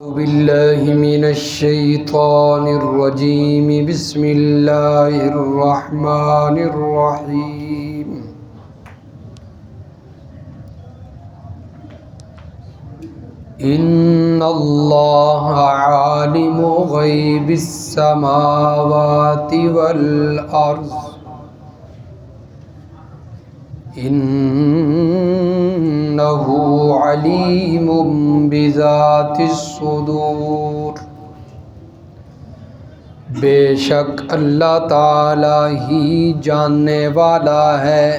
أعوذ بالله من الشيطان الرجيم بسم الله الرحمن الرحيم إن الله عالم غيب السماوات والأرض إنه عليم بذات الصدور۔ بے شک اللہ تعالی ہی جاننے والا ہے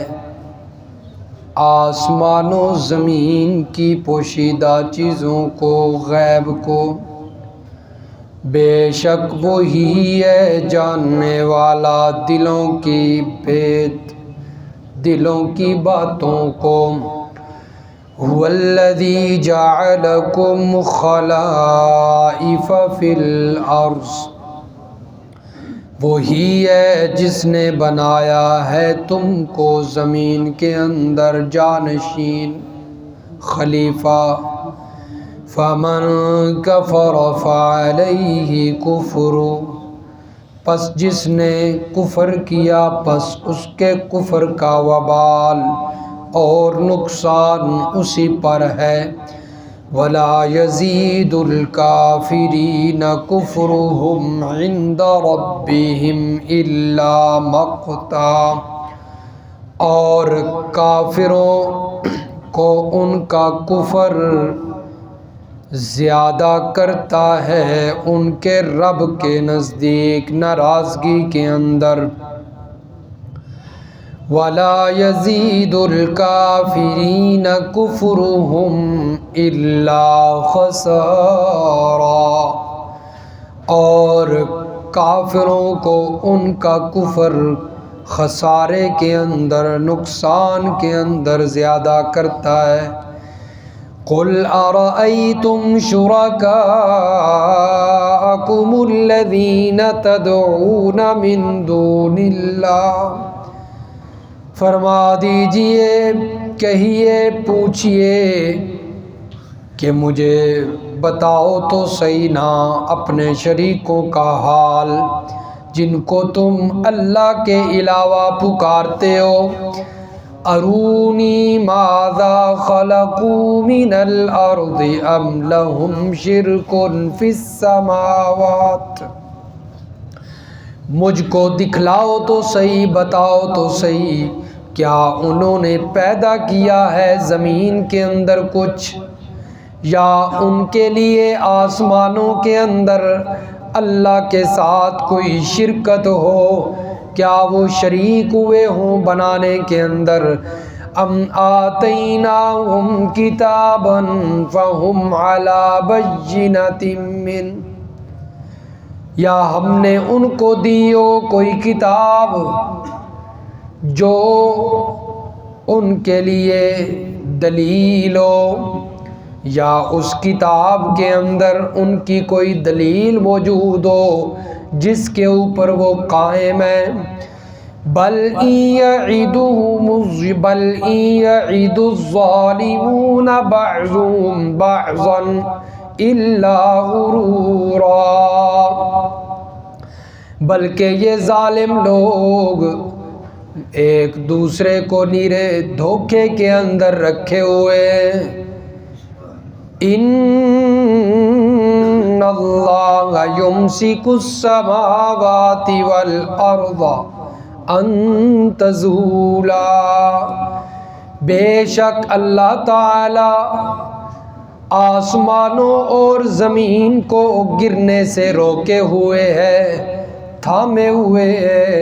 آسمان و زمین کی پوشیدہ چیزوں کو، غیب کو۔ بے شک وہی ہے جاننے والا دلوں کی بھید، دلوں کی باتوں کو۔ هو الذی جعلکم خلائف فی الارض، وہی ہے جس نے بنایا ہے تم کو زمین کے اندر جانشین، خلیفہ۔ فمن کفر فعلیہ کفر، پس جس نے کفر کیا پس اس کے کفر کا وبال اور نقصان اسی پر ہے۔ ولا یزید الکافرین کفرہم عند ربہم الا مقتا، اور کافروں کو ان کا کفر زیادہ کرتا ہے ان کے رب کے نزدیک ناراضگی کے اندر۔ وَلَا يَزِيدُ الْكَافِرِينَ كُفْرُهُمْ إِلَّا خَسَارًا، اور کافروں کو ان کا کفر خسارے کے اندر، نقصان کے اندر زیادہ کرتا ہے۔ قُلْ أَرَأَيْتُمْ شُرَكَاءَكُمُ الَّذِينَ تَدْعُونَ مِن دُونِ اللَّهِ، فرما دیجئے، کہیے، پوچھئے کہ مجھے بتاؤ تو صحیح نا اپنے شریکوں کا حال جن کو تم اللہ کے علاوہ پکارتے ہو۔ ارونی ماذا خلقوا من الارض ام لهم شرک فی السماوات، مجھ کو دکھلاؤ تو صحیح، بتاؤ تو صحیح، کیا انہوں نے پیدا کیا ہے زمین کے اندر کچھ، یا ان کے لیے آسمانوں کے اندر اللہ کے ساتھ کوئی شرکت ہو، کیا وہ شریک ہوئے ہوں بنانے کے اندر۔ ام آتیناہم کتابا فہم علی بینۃ منہ، یا ہم نے ان کو دی ہو کوئی کتاب جو ان کے لیے دلیل ہو، یا اس کتاب کے اندر ان کی کوئی دلیل موجود ہو جس کے اوپر وہ قائم ہے۔ بل ان یعد الظالمون بعضهم بعضا الا غرورا، بلکہ یہ ظالم لوگ ایک دوسرے کو نیرے دھوکے کے اندر رکھے ہوئے۔ ان اللہ یمسک السماوات والارض ان تزولا، بے شک اللہ تعالی آسمانوں اور زمین کو گرنے سے روکے ہوئے ہے، تھامے ہوئے ہے۔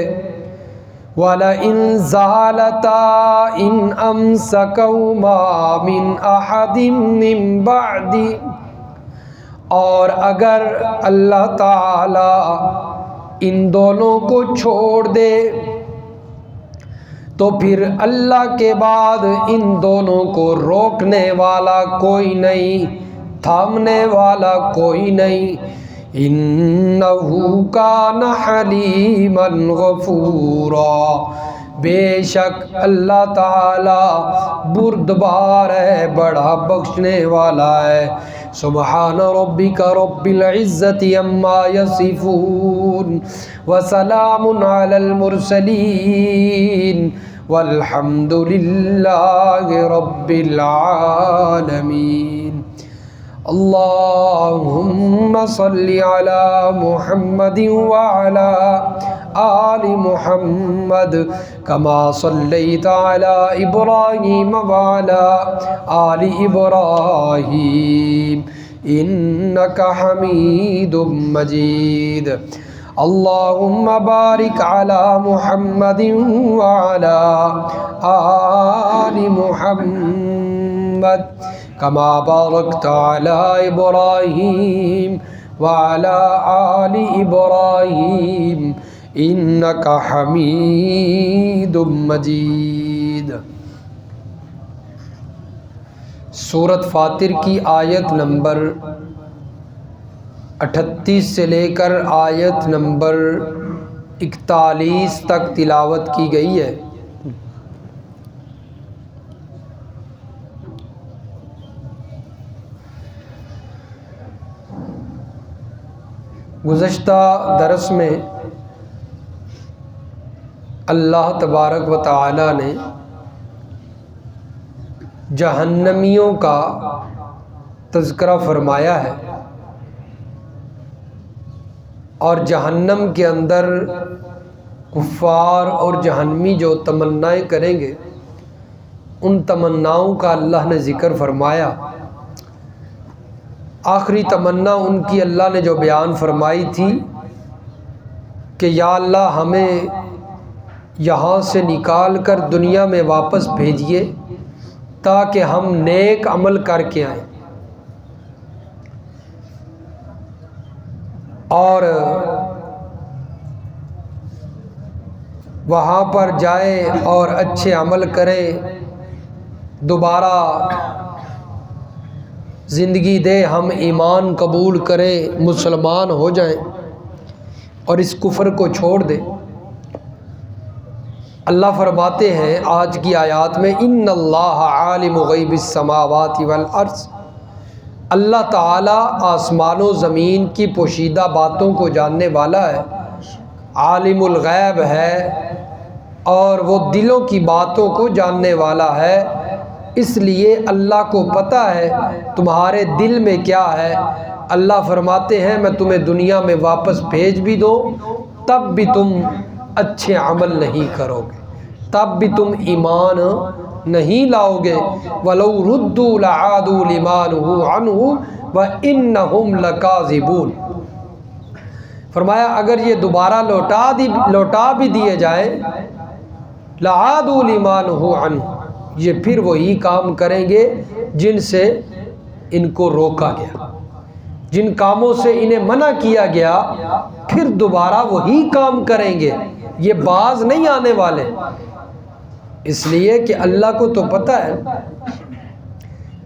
وَلَئِن زَالَتَا إِنْ أَمْسَكَهُمَا مِنْ أَحَدٍ مِّن بَعْدِهِ، اور اگر اللہ تعالی ان دونوں کو چھوڑ دے تو پھر اللہ کے بعد ان دونوں کو روکنے والا کوئی نہیں، تھامنے والا کوئی نہیں۔ انہ کان حلیما غفورا، بے شک اللہ تعالی بردبار ہے، بڑا بخشنے والا ہے۔ سبحان ربک رب العزت عما یصفون وسلام علی المرسلین والحمد للہ رب العالمین۔ اللہم صلی علی محمد وعلی آل محمد کما صلیت علی ابراہیم وعلی آل ابراہیم انک حمید مجید۔ اللہم بارک علی محمد وعلی آل محمد کما بارکت علی ابراہیم وعلی آل ابراہیم انک حمید مجید۔ سورۃ فاطر کی آیت نمبر 38 سے لے کر آیت نمبر 41 تک تلاوت کی گئی ہے۔ گزشتہ درس میں اللہ تبارک و تعالی نے جہنمیوں کا تذکرہ فرمایا ہے، اور جہنم کے اندر کفار اور جہنمی جو تمنائیں کریں گے ان تمناؤں کا اللہ نے ذکر فرمایا۔ آخری تمنا ان کی اللہ نے جو بیان فرمائی تھی کہ یا اللہ ہمیں یہاں سے نکال کر دنیا میں واپس بھیجیے تاکہ ہم نیک عمل کر کے آئیں، اور وہاں پر جائیں اور اچھے عمل کریں، دوبارہ زندگی دے ہم ایمان قبول کریں، مسلمان ہو جائیں اور اس کفر کو چھوڑ دیں۔ اللہ فرماتے ہیں آج کی آیات میں ان اللہ عالم غیب السماوات والارض، اللہ تعالیٰ آسمان و زمین کی پوشیدہ باتوں کو جاننے والا ہے، عالم الغیب ہے، اور وہ دلوں کی باتوں کو جاننے والا ہے۔ اس لیے اللہ کو پتہ ہے تمہارے دل میں کیا ہے۔ اللہ فرماتے ہیں میں تمہیں دنیا میں واپس بھیج بھی دوں تب بھی تم اچھے عمل نہیں کرو گے، تب بھی تم ایمان نہیں لاؤ گے۔ وَلَوْ رُدُّوا لَعَادُوا لِمَا نُهُوا عَنْهُ وَإِنَّهُمْ لَكَاذِبُونَ۔ فرمایا اگر یہ دوبارہ لوٹا بھی دیے جائیں، لَعَادُوا لِمَا نُهُوا عَنْهُ، یہ پھر وہی کام کریں گے جن سے ان کو روکا گیا، جن کاموں سے انہیں منع کیا گیا پھر دوبارہ وہی کام کریں گے، یہ باز نہیں آنے والے۔ اس لیے کہ اللہ کو تو پتہ ہے،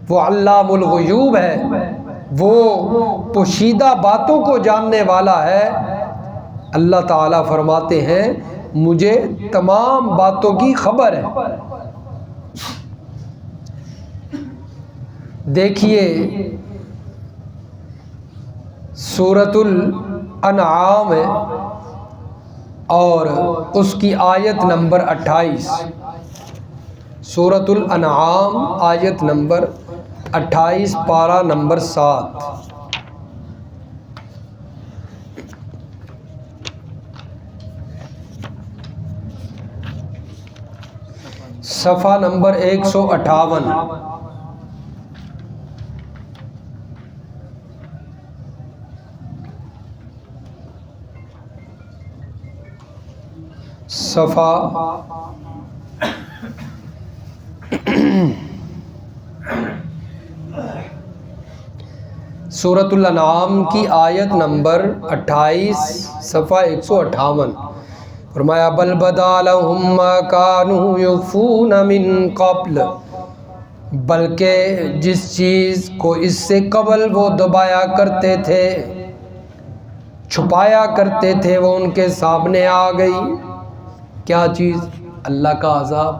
وہ علام الغیوب ہے، وہ پوشیدہ باتوں کو جاننے والا ہے۔ اللہ تعالیٰ فرماتے ہیں مجھے تمام باتوں کی خبر ہے۔ دیکھیے سورۃ الانعام ہے اور اس کی آیت نمبر 28، سورۃ الانعام آیت نمبر 28 پارہ نمبر 7۔ صفحہ نمبر 158۔ صفحہ سورۃ الانعام کی آیت نمبر 28 صفحہ 158۔ فرمایا بل بدا لہم ما کانوا یخفون من قبل، بلکہ جس چیز کو اس سے قبل وہ دبایا کرتے تھے، چھپایا کرتے تھے، وہ ان کے سامنے آ گئی۔ کیا چیز؟ اللہ کا عذاب۔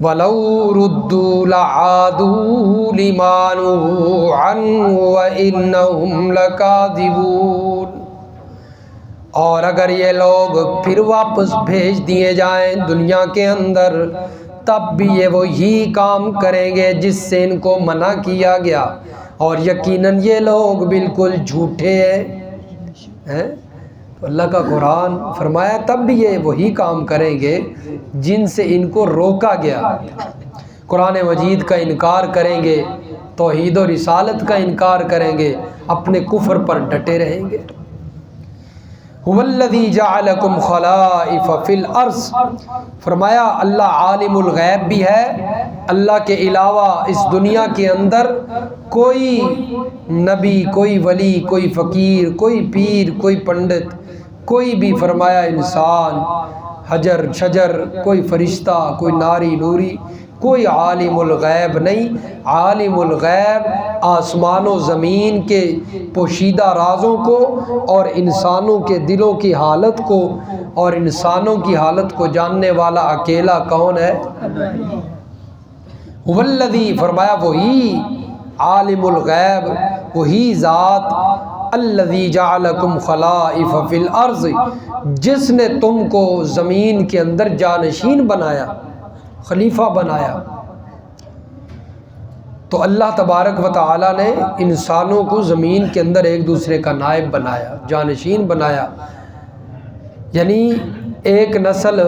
وَلَوْ رُدُّوا لَعَادُوا لِمَا نُهُوا عَنْهُ وَإِنَّهُمْ لَكَاذِبُونَ۔ اور اگر یہ لوگ پھر واپس بھیج دیے جائیں دنیا کے اندر، تب بھی یہ وہی کام کریں گے جس سے ان کو منع کیا گیا، اور یقیناً یہ لوگ بالکل جھوٹے ہیں۔ تو اللہ کا قرآن فرمایا تب بھی یہ وہی کام کریں گے جن سے ان کو روکا گیا۔ قرآن مجید کا انکار کریں گے، توحید و رسالت کا انکار کریں گے، اپنے کفر پر ڈٹے رہیں گے۔ هو الذی جعلکم خلائف فی الارض، فرمایا اللہ عالم الغیب بھی ہے، اللہ کے علاوہ اس دنیا کے اندر کوئی نبی، کوئی ولی، کوئی فقیر، کوئی پیر، کوئی پنڈت، کوئی بھی فرمایا انسان، حجر شجر، کوئی فرشتہ، کوئی ناری نوری، کوئی عالم الغیب نہیں۔ عالم الغیب آسمان و زمین کے پوشیدہ رازوں کو اور انسانوں کے دلوں کی حالت کو اور انسانوں کی حالت کو جاننے والا اکیلا کون ہے؟ والذی، فرمایا وہی عالم الغیب، وہی ذات، الذی جعلکم خلائف فی الارض، جس نے تم کو زمین کے اندر جانشین بنایا، خلیفہ بنایا۔ تو اللہ تبارک و تعالی نے انسانوں کو زمین کے اندر ایک دوسرے کا نائب بنایا، جانشین بنایا، یعنی ایک نسل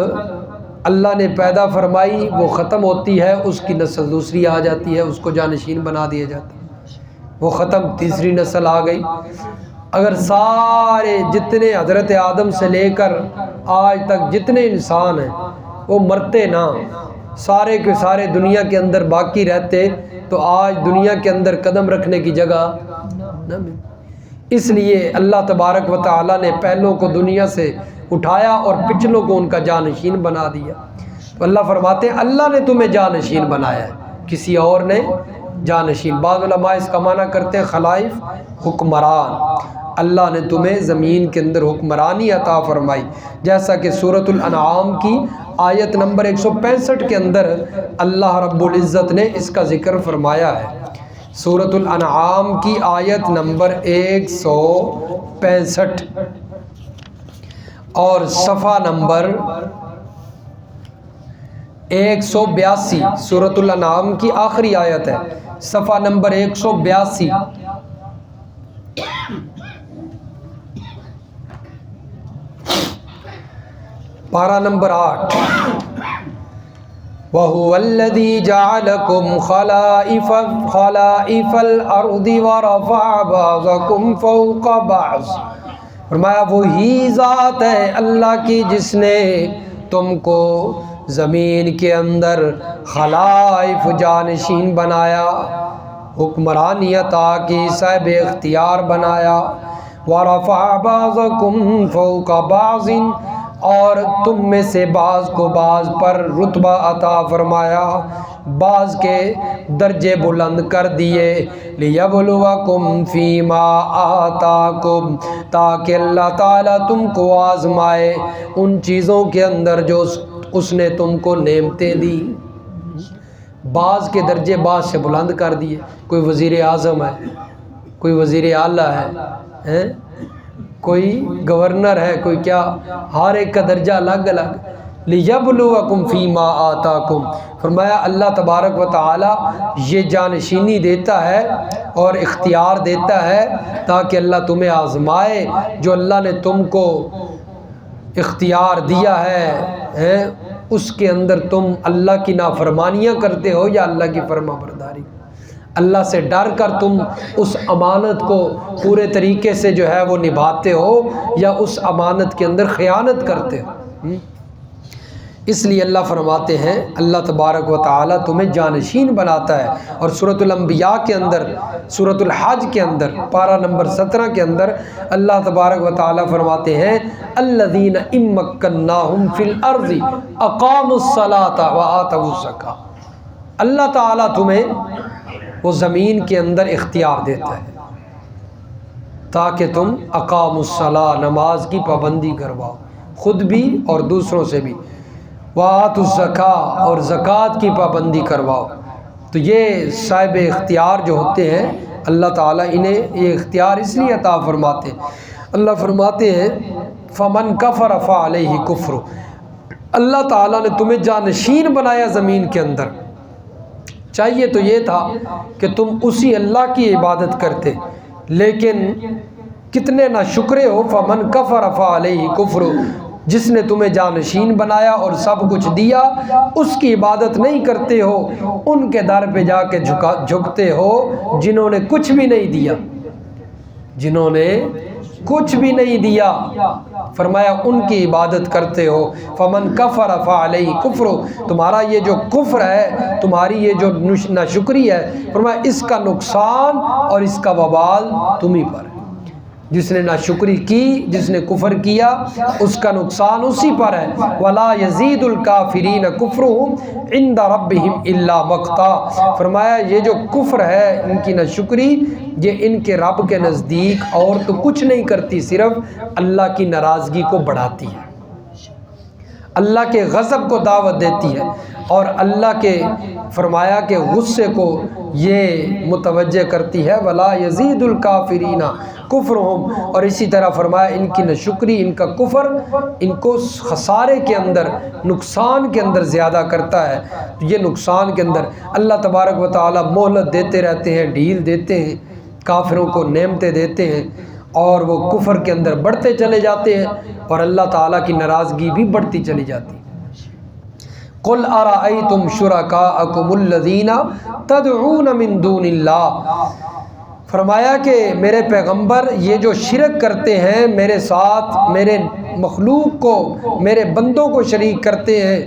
اللہ نے پیدا فرمائی، وہ ختم ہوتی ہے، اس کی نسل دوسری آ جاتی ہے، اس کو جانشین بنا دیا جاتا ہے، وہ ختم، تیسری نسل آ گئی۔ اگر سارے جتنے حضرت آدم سے لے کر آج تک جتنے انسان ہیں وہ مرتے نہ، سارے کے سارے دنیا کے اندر باقی رہتے، تو آج دنیا کے اندر قدم رکھنے کی جگہ نہ ملتی۔ اس لیے اللہ تبارک و تعالیٰ نے پہلوں کو دنیا سے اٹھایا اور پچھلوں کو ان کا جانشین بنا دیا۔ تو اللہ فرماتے ہیں اللہ نے تمہیں جانشین بنایا ہے، کسی اور نے جانشین۔ بعض علماء اس کا معنی کرتے ہیں خلائف، حکمران۔ اللہ نے تمہیں زمین کے اندر حکمرانی عطا فرمائی، جیسا کہ سورۃ الانعام کی آیت نمبر 165 کے اندر اللہ رب العزت نے اس کا ذکر فرمایا ہے۔ سورۃ الانعام کی آیت نمبر 165 اور صفحہ نمبر 182، سورۃ الانعام کی آخری آیت ہے، صفحہ نمبر 182، پارہ نمبر 8۔ وَهُوَ الَّذِي جَعَلَكُمْ خَلَائِفَ الْأَرْضِ وَرَفَعَ بَعْضَكُمْ فَوْقَ بَعْضٍ، فرمایا وہی ذات ہے اللہ کی جس نے تم کو زمین کے اندر خلائف، جانشین بنایا، حکمرانی عطا کی، صاحب اختیار بنایا۔ وَرَفَعَ بَعْضَكُمْ فَوْقَ بَعْضٍ، اور تم میں سے بعض کو بعض پر رتبہ عطا فرمایا، بعض کے درجے بلند کر دیے۔ لِيَبْلُوَكُمْ فِي مَا آتَاكُمْ، تاکہ اللہ تعالیٰ تم کو آزمائے ان چیزوں کے اندر جو اس نے تم کو نعمتیں دی۔ بعض کے درجے بعض سے بلند کر دیے، کوئی وزیر اعظم ہے، کوئی وزیر اعلیٰ ہے، کوئی گورنر ہے، کوئی کیا، ہر ایک کا درجہ الگ الگ۔ لِيَبْلُوَكُمْ فِي مَا آتَاكُمْ، فرمایا اللہ تبارک و تعالی یہ جانشینی دیتا ہے اور اختیار دیتا ہے تاکہ اللہ تمہیں آزمائے، جو اللہ نے تم کو اختیار دیا ہے اس کے اندر تم اللہ کی نافرمانیاں کرتے ہو یا اللہ کی فرما برداری، اللہ سے ڈر کر تم اس امانت کو پورے طریقے سے جو ہے وہ نبھاتے ہو یا اس امانت کے اندر خیانت کرتے ہو۔ اس لیے اللہ فرماتے ہیں اللہ تبارک و تعالیٰ تمہیں جانشین بناتا ہے۔ اور سورۃ الانبیاء کے اندر، سورۃ الحج کے اندر پارہ نمبر 17 کے اندر اللہ تبارک و تعالیٰ فرماتے ہیں الذین ان مکناہم فی الارض اقاموا الصلاۃ وآتوا الزکاۃ، اللہ تعالیٰ تمہیں وہ زمین کے اندر اختیار دیتا ہے تاکہ تم اقاموا الصلاۃ، نماز کی پابندی کرواؤ، خود بھی اور دوسروں سے بھی، وآتوا الزکاۃ، اور زکوٰۃ کی پابندی کرواؤ۔ تو یہ صاحب اختیار جو ہوتے ہیں اللہ تعالیٰ انہیں یہ اختیار اس لیے عطا فرماتے ہیں۔ اللہ فرماتے ہیں فمن کفر فعلیہ کفر، اللہ تعالیٰ نے تمہیں جانشین بنایا زمین کے اندر، چاہیے تو یہ تھا کہ تم اسی اللہ کی عبادت کرتے، لیکن کتنے ناشکرے ہو۔ فمن کفر فعلیہ کفر، جس نے تمہیں جانشین بنایا اور سب کچھ دیا، اس کی عبادت نہیں کرتے ہو، ان کے در پہ جا کے جھکتے ہو جنہوں نے کچھ بھی نہیں دیا، جنہوں نے کچھ بھی نہیں دیا، فرمایا ان کی عبادت کرتے ہو۔ فمن کفر فعلیہ کفر، تمہارا یہ جو کفر ہے، تمہاری یہ جو ناشکری ہے، فرمایا اس کا نقصان اور اس کا وبال تم ہی پر ہے۔ جس نے ناشکری کی، جس نے کفر کیا، اس کا نقصان اسی پر ہے۔ ولا یزید الکافرین کفرہم عند ربہم الا مقتا، فرمایا یہ جو کفر ہے، ان کی ناشکری، یہ ان کے رب کے نزدیک اور تو کچھ نہیں کرتی، صرف اللہ کی ناراضگی کو بڑھاتی ہے، اللہ کے غضب کو دعوت دیتی ہے، اور اللہ کے فرمایا کہ غصے کو یہ متوجہ کرتی ہے۔ ولا یزید الکافرین کفرہم، اور اسی طرح فرمایا ان کی ناشکری، ان کا کفر ان کو خسارے کے اندر، نقصان کے اندر زیادہ کرتا ہے۔ تو یہ نقصان کے اندر اللہ تبارک و تعالی مہلت دیتے رہتے ہیں، ڈھیل دیتے ہیں، کافروں کو نعمتیں دیتے ہیں، اور وہ کفر کے اندر بڑھتے چلے جاتے ہیں، اور اللہ تعالیٰ کی ناراضگی بھی بڑھتی چلی جاتی ہے۔ قل ارأیتم شرکاءکم الذین تدعون من دون اللہ، فرمایا کہ میرے پیغمبر یہ جو شرک کرتے ہیں میرے ساتھ، میرے مخلوق کو، میرے بندوں کو شریک کرتے ہیں،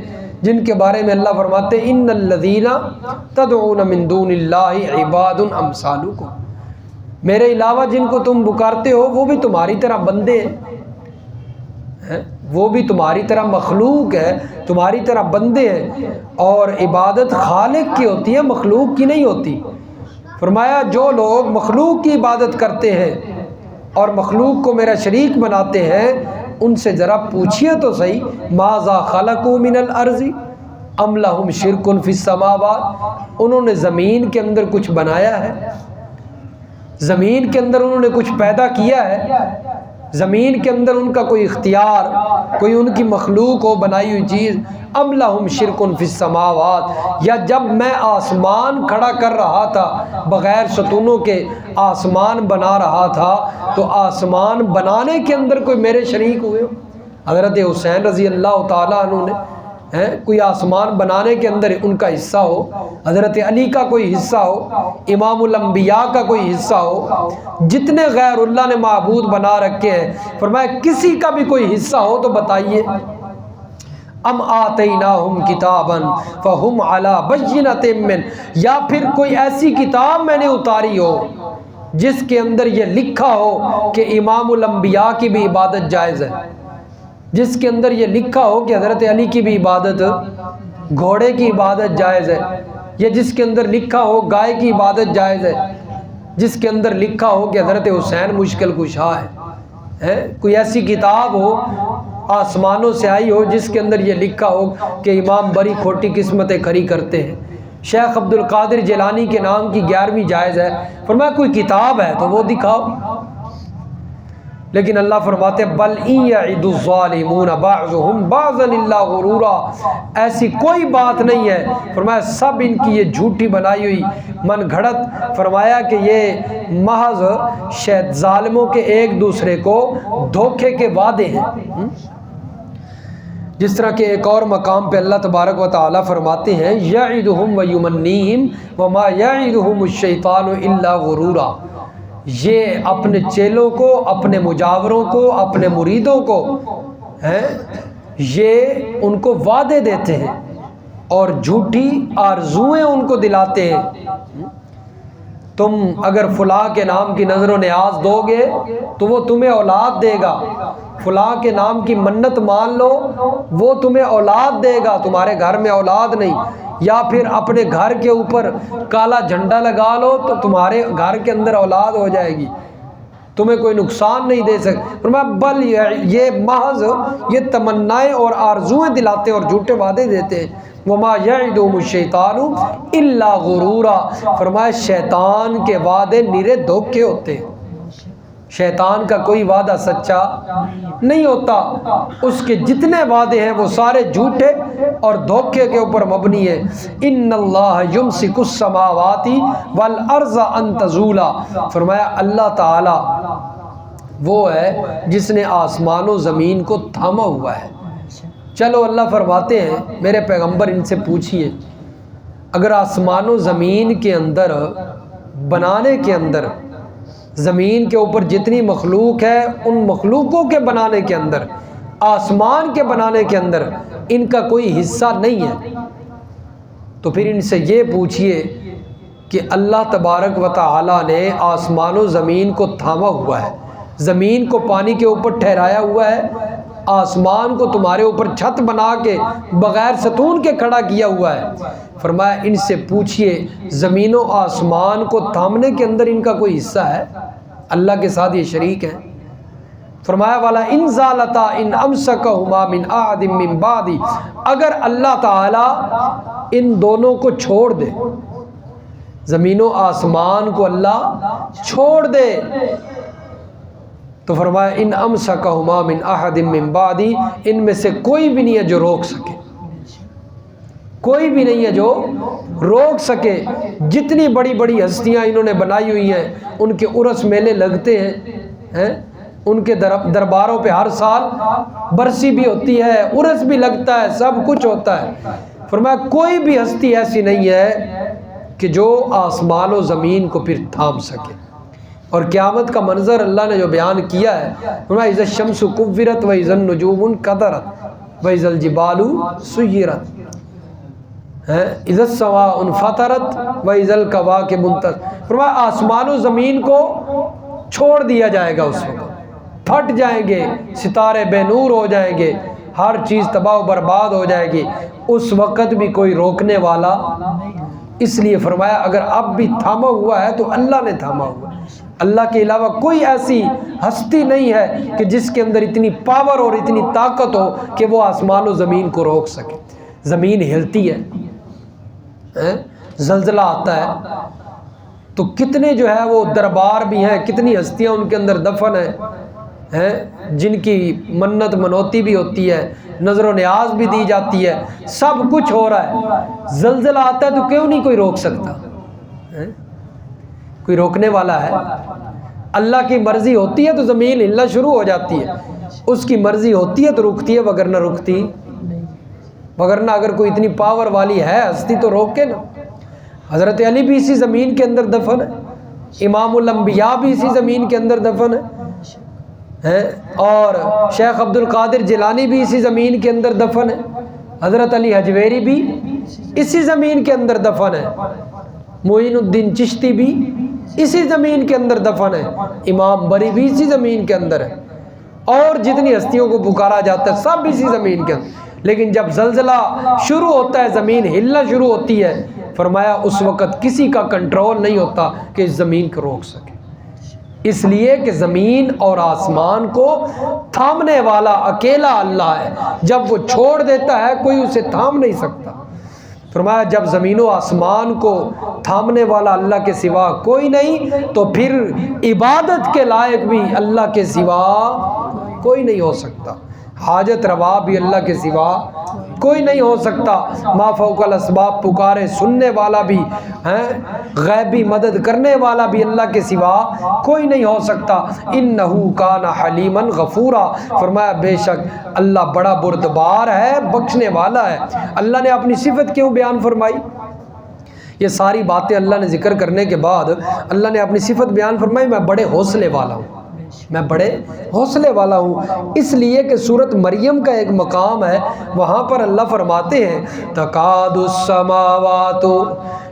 جن کے بارے میں اللہ فرماتے ہیں ان الذین تدعون من دون اللہ عباد امثالکم، میرے علاوہ جن کو تم پکارتے ہو وہ بھی تمہاری طرح بندے ہیں، وہ بھی تمہاری طرح مخلوق ہے، تمہاری طرح بندے ہیں، اور عبادت خالق کی ہوتی ہے، مخلوق کی نہیں ہوتی۔ فرمایا جو لوگ مخلوق کی عبادت کرتے ہیں اور مخلوق کو میرا شریک بناتے ہیں، ان سے ذرا پوچھئے تو صحیح، ماذا خلقوا من الارض ام لہم شرک فی السماوات، انہوں نے زمین کے اندر کچھ بنایا ہے، زمین کے اندر انہوں نے کچھ پیدا کیا ہے، زمین کے اندر ان کا کوئی اختیار، کوئی ان کی مخلوق ہو بنائی ہوئی چیز، ام لہم شرک فی السماوات، یا جب میں آسمان کھڑا کر رہا تھا بغیر ستونوں کے، آسمان بنا رہا تھا، تو آسمان بنانے کے اندر کوئی میرے شریک ہوئے ہو؟ حضرت حسین رضی اللہ تعالیٰ عنہ نے کوئی آسمان بنانے کے اندر ان کا حصہ ہو، حضرت علی کا کوئی حصہ ہو، امام الانبیاء کا کوئی حصہ ہو، جتنے غیر اللہ نے معبود بنا رکھے ہیں، فرمایا کسی کا بھی کوئی حصہ ہو تو بتائیے۔ ام آتیناہم کتابا فہم علی بینۃ من، یا پھر کوئی ایسی کتاب میں نے اتاری ہو جس کے اندر یہ لکھا ہو کہ امام الانبیاء کی بھی عبادت جائز ہے، جس کے اندر یہ لکھا ہو کہ حضرت علی کی بھی عبادت، گھوڑے کی عبادت جائز ہے، یا جس کے اندر لکھا ہو گائے کی عبادت جائز ہے، جس کے اندر لکھا ہو کہ حضرت حسین مشکل کشا ہے، کوئی ایسی کتاب ہو آسمانوں سے آئی ہو جس کے اندر یہ لکھا ہو کہ امام بڑی کھوٹی قسمتیں کھڑی کرتے ہیں، شیخ عبد القادر جیلانی کے نام کی 11ویں جائز ہے، فرمایا کوئی کتاب ہے تو وہ دکھاؤ۔ لیکن اللہ فرماتے بل ان یعد الظالمون بعضهم بعضا الا غرورا، ایسی کوئی بات نہیں ہے، فرمایا سب ان کی یہ جھوٹی بنائی ہوئی من گھڑت، فرمایا کہ یہ محض شاید ظالموں کے ایک دوسرے کو دھوکے کے وعدے ہیں۔ جس طرح کہ ایک اور مقام پہ اللہ تبارک و تعالی فرماتے ہیں یعدہم ویمنیہم وما یعدہم الشیطان الا غرورا، یہ اپنے چیلوں کو، اپنے مجاوروں کو، اپنے مریدوں کو یہ ان کو وعدے دیتے ہیں اور جھوٹی آرزویں ان کو دلاتے ہیں۔ تم اگر فلاں کے نام کی نظر و نیاز دو گے تو وہ تمہیں اولاد دے گا، فلاں کے نام کی منت مان لو وہ تمہیں اولاد دے گا، تمہارے گھر میں اولاد نہیں، یا پھر اپنے گھر کے اوپر کالا جھنڈا لگا لو تو تمہارے گھر کے اندر اولاد ہو جائے گی۔ تمہیں کوئی نقصان نہیں دے سکتے. فرمایا بل یہ محض یہ تمنائیں اور آرزویں دلاتے اور جھوٹے وعدے دیتے ہیں. وما یعدہم الشیطان الا غرورا. فرمایا شیطان کے وعدے نرے دھوکے ہوتے ہیں. شیطان کا کوئی وعدہ سچا نہیں ہوتا. اس کے جتنے وعدے ہیں وہ سارے جھوٹے اور دھوکے کے اوپر مبنی ہیں. ان اللہ یمسک السماوات والارض ان تزولا. فرمایا اللہ تعالی وہ ہے جس نے آسمان و زمین کو تھاما ہوا ہے. چلو اللہ فرماتے ہیں میرے پیغمبر ان سے پوچھئے اگر آسمان و زمین کے اندر بنانے کے اندر زمین کے اوپر جتنی مخلوق ہے ان مخلوقوں کے بنانے کے اندر آسمان کے بنانے کے اندر ان کا کوئی حصہ نہیں ہے تو پھر ان سے یہ پوچھئے کہ اللہ تبارک و تعالی نے آسمان و زمین کو تھاما ہوا ہے, زمین کو پانی کے اوپر ٹھہرایا ہوا ہے, آسمان کو تمہارے اوپر چھت بنا کے بغیر ستون کے کھڑا کیا ہوا ہے. فرمایا ان سے پوچھئے زمین و آسمان کو تھامنے کے اندر ان کا کوئی حصہ ہے؟ اللہ کے ساتھ یہ شریک ہے. فرمایا والا ان زالتا ان امسکہما من احد من بعدی. اگر اللہ تعالی ان دونوں کو چھوڑ دے, زمین و آسمان کو اللہ چھوڑ دے, تو فرمایا ان امسکہما من احد من بعدی, ان میں سے کوئی بھی نہیں ہے جو روک سکے, کوئی بھی نہیں ہے جو روک سکے. جتنی بڑی بڑی ہستیاں انہوں نے بنائی ہوئی ہیں, ان کے عرس میلے لگتے ہیں, ان کے درباروں پہ ہر سال برسی بھی ہوتی ہے, عرس بھی لگتا ہے, سب کچھ ہوتا ہے. فرمایا کوئی بھی ہستی ایسی نہیں ہے کہ جو آسمان و زمین کو پھر تھام سکے. اور قیامت کا منظر اللہ نے جو بیان کیا ہے, فرمایا اذا الشمس کورت واذا النجوم انکدرت واذا الجبال سیرت, اذا السماء انفطرت واذا الکواکب انتثرت. فرمایا آسمان و زمین کو چھوڑ دیا جائے گا, اس وقت پھٹ جائیں گے, ستارے بے نور ہو جائیں گے, ہر چیز تباہ و برباد ہو جائے گی. اس وقت بھی کوئی روکنے والا. اس لیے فرمایا اگر اب بھی تھاما ہوا ہے تو اللہ نے تھاما ہوا ہے. اللہ کے علاوہ کوئی ایسی ہستی نہیں ہے کہ جس کے اندر اتنی پاور اور اتنی طاقت ہو کہ وہ آسمان و زمین کو روک سکے. زمین ہلتی ہے, زلزلہ آتا ہے تو کتنے جو ہے وہ دربار بھی ہیں, کتنی ہستیاں ان کے اندر دفن ہیں, جن کی منت منوتی بھی ہوتی ہے, نظر و نیاز بھی دی جاتی ہے, سب کچھ ہو رہا ہے. زلزلہ آتا ہے تو کیوں نہیں کوئی روک سکتا؟ کوئی روکنے والا ہے؟ اللہ کی مرضی ہوتی ہے تو زمین ہلنا شروع ہو جاتی ہے, اس کی مرضی ہوتی ہے تو رکتی ہے, وگرنہ رکتی. وگرنہ اگر کوئی اتنی پاور والی ہے ہستی تو روکے نا. حضرت علی بھی اسی زمین کے اندر دفن ہے, امام الانبیاء بھی اسی زمین کے اندر دفن ہے, اور شیخ عبد القادر جیلانی بھی اسی زمین کے اندر دفن ہے, حضرت علی حجویری بھی اسی زمین کے اندر دفن ہے, معین الدین چشتی بھی اسی زمین کے اندر دفن ہے, امام بری بھی اسی زمین کے اندر ہے, اور جتنی ہستیوں کو پکارا جاتا ہے سب اسی زمین کے اندر. لیکن جب زلزلہ شروع ہوتا ہے, زمین ہلنا شروع ہوتی ہے, فرمایا اس وقت کسی کا کنٹرول نہیں ہوتا کہ اس زمین کو روک سکے. اس لیے کہ زمین اور آسمان کو تھامنے والا اکیلا اللہ ہے. جب وہ چھوڑ دیتا ہے کوئی اسے تھام نہیں سکتا. فرمایا جب زمین و آسمان کو تھامنے والا اللہ کے سوا کوئی نہیں تو پھر عبادت کے لائق بھی اللہ کے سوا کوئی نہیں ہو سکتا, حاجت روا بھی اللہ کے سوا کوئی نہیں ہو سکتا. ما فوق الاسباب پکارے سننے والا بھی, غیبی مدد کرنے والا بھی اللہ کے سوا کوئی نہیں ہو سکتا. انہو کان حلیما غفورا. فرمایا بے شک اللہ بڑا بردبار ہے, بخشنے والا ہے. اللہ نے اپنی صفت کیوں بیان فرمائی؟ یہ ساری باتیں اللہ نے ذکر کرنے کے بعد اللہ نے اپنی صفت بیان فرمائی, میں بڑے حوصلے والا ہوں, میں بڑے حوصلے والا ہوں. اس لیے کہ سورۃ مریم کا ایک مقام ہے, وہاں پر اللہ فرماتے ہیں تکاد السماوات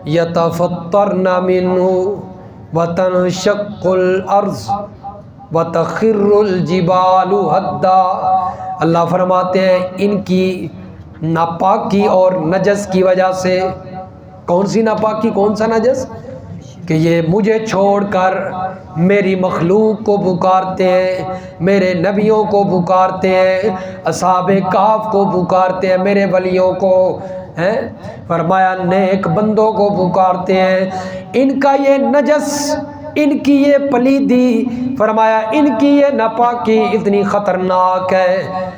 یتفطرن منہ وتنشق الارض وتخر الجبال ہدا. اللہ فرماتے ہیں ان کی ناپاکی اور نجس کی وجہ سے. کون سی ناپاکی, کون سا نجس؟ کہ یہ مجھے چھوڑ کر میری مخلوق کو پکارتے ہیں، میرے نبیوں کو پکارتے ہیں، اصحاب کہف کو پکارتے ہیں، میرے ولیوں کو ہیں، فرمایا نیک بندوں کو پکارتے ہیں، ان کا یہ نجس، ان کی یہ پلیدی، فرمایا ان کی یہ ناپاکی اتنی خطرناک ہے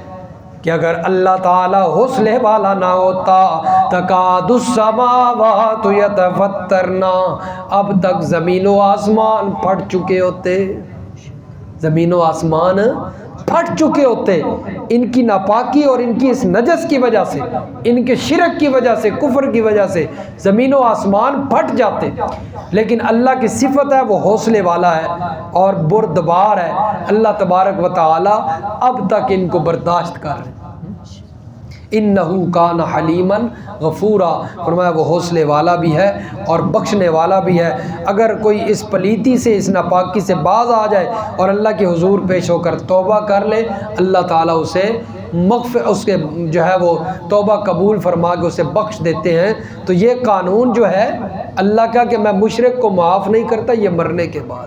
کہ اگر اللہ تعالی حوصلے والا نہ ہوتا تکاد السماوات یتفطرنا، اب تک زمین و آسمان پھٹ چکے ہوتے، زمین و آسمان پھٹ چکے ہوتے، ان کی ناپاکی اور ان کی اس نجس کی وجہ سے، ان کے شرک کی وجہ سے، کفر کی وجہ سے زمین و آسمان پھٹ جاتے۔ لیکن اللہ کی صفت ہے وہ حوصلے والا ہے اور بردبار ہے، اللہ تبارک و تعالی اب تک ان کو برداشت کر رہے۔ انہو کان حلیما غفورا، فرمایا وہ حوصلے والا بھی ہے اور بخشنے والا بھی ہے۔ اگر کوئی اس پلیتی سے، اس ناپاکی سے باز آ جائے اور اللہ کے حضور پیش ہو کر توبہ کر لے، اللہ تعالیٰ اسے اس کے جو ہے وہ توبہ قبول فرما کے اسے بخش دیتے ہیں۔ تو یہ قانون جو ہے اللہ کا کہ میں مشرک کو معاف نہیں کرتا، یہ مرنے کے بعد۔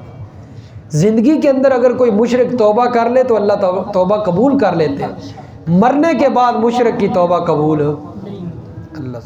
زندگی کے اندر اگر کوئی مشرک توبہ کر لے تو اللہ توبہ قبول کر لیتے ہیں، مرنے کے بعد مشرک کی توبہ قبول اللہ